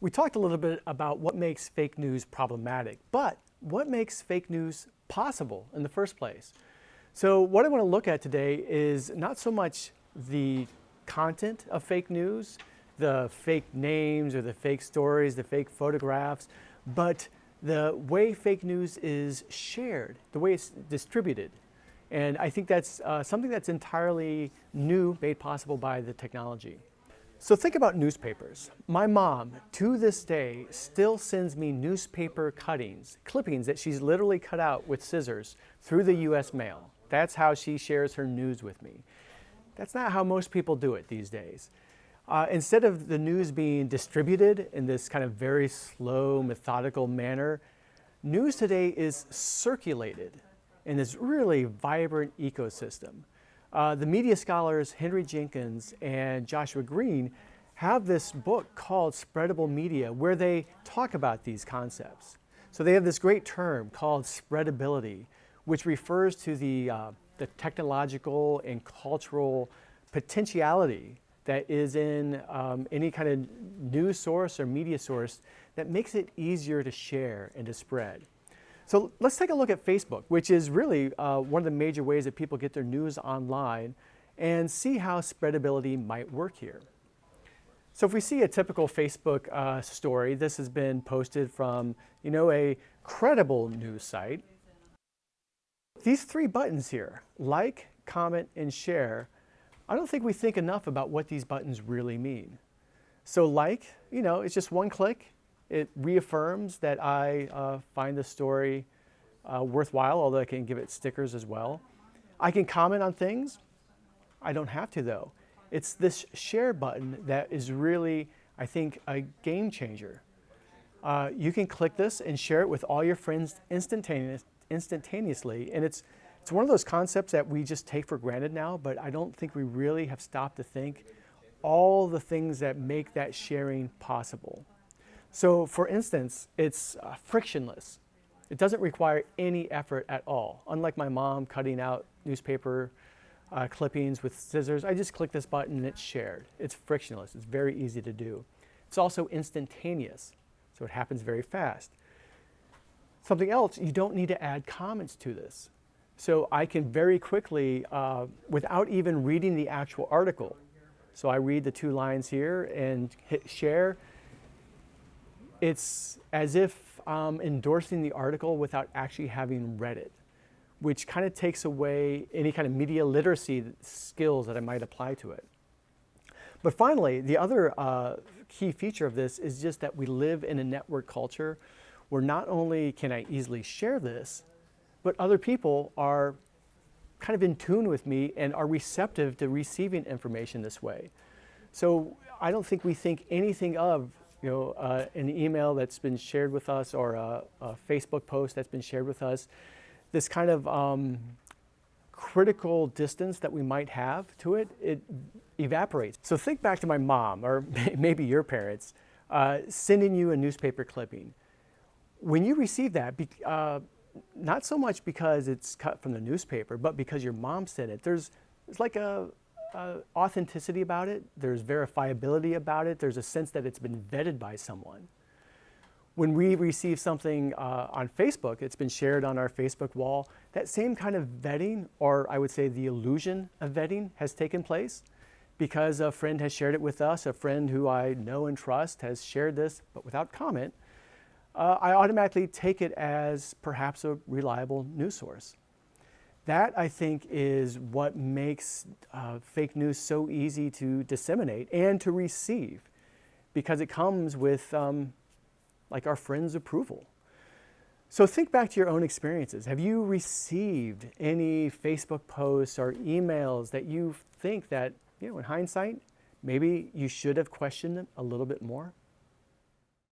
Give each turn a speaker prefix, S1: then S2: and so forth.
S1: We talked a little bit about what makes fake news problematic, but what makes fake news possible in the first place? So what I want to look at today is not so much the content of fake news, the fake names or the fake stories, the fake photographs, but the way fake news is shared, the way it's distributed. And I think that's something that's entirely new, made possible by the technology. So think about newspapers. My mom, to this day, still sends me newspaper clippings that she's literally cut out with scissors through the US mail. That's how she shares her news with me. That's not how most people do it these days. Instead of the news being distributed in this kind of very slow, methodical manner, news today is circulated in this really vibrant ecosystem. The media scholars Henry Jenkins and Joshua Green have this book called Spreadable Media where they talk about these concepts. So they have this great term called spreadability, which refers to the technological and cultural potentiality that is in any kind of news source or media source that makes it easier to share and to spread. So let's take a look at Facebook, which is really one of the major ways that people get their news online, and see how spreadability might work here. So if we see a typical Facebook story, this has been posted from a credible news site. These three buttons here, like, comment, and share, I don't think we think enough about what these buttons really mean. So like, it's just one click. It reaffirms that I find the story worthwhile, although I can give it stickers as well. I can comment on things. I don't have to though. It's this share button that is really, I think, a game changer. You can click this and share it with all your friends instantaneously. And it's one of those concepts that we just take for granted now, but I don't think we really have stopped to think all the things that make that sharing possible. So for instance, it's frictionless. It doesn't require any effort at all. Unlike my mom cutting out newspaper clippings with scissors, I just click this button and it's shared. It's frictionless. It's very easy to do. It's also instantaneous, so it happens very fast. Something else, you don't need to add comments to this. So I can very quickly, without even reading the actual article, so I read the 2 lines here and hit share. It's as if I'm endorsing the article without actually having read it, which kind of takes away any kind of media literacy skills that I might apply to it. But finally, the other key feature of this is just that we live in a network culture where not only can I easily share this, but other people are kind of in tune with me and are receptive to receiving information this way. So I don't think we think anything of an email that's been shared with us or a Facebook post that's been shared with us, this kind of critical distance that we might have to it, it evaporates. So think back to my mom, or maybe your parents, sending you a newspaper clipping. When you receive that, not so much because it's cut from the newspaper, but because your mom sent it, there's like a authenticity about it, there's verifiability about it, there's a sense that it's been vetted by someone. When we receive something on Facebook, it's been shared on our Facebook wall, that same kind of vetting, or I would say the illusion of vetting, has taken place because a friend has shared it with us, a friend who I know and trust has shared this, but without comment. I automatically take it as perhaps a reliable news source. That, I think, is what makes fake news so easy to disseminate and to receive, because it comes with like our friends' approval. So think back to your own experiences. Have you received any Facebook posts or emails that you think that, in hindsight, maybe you should have questioned them a little bit more?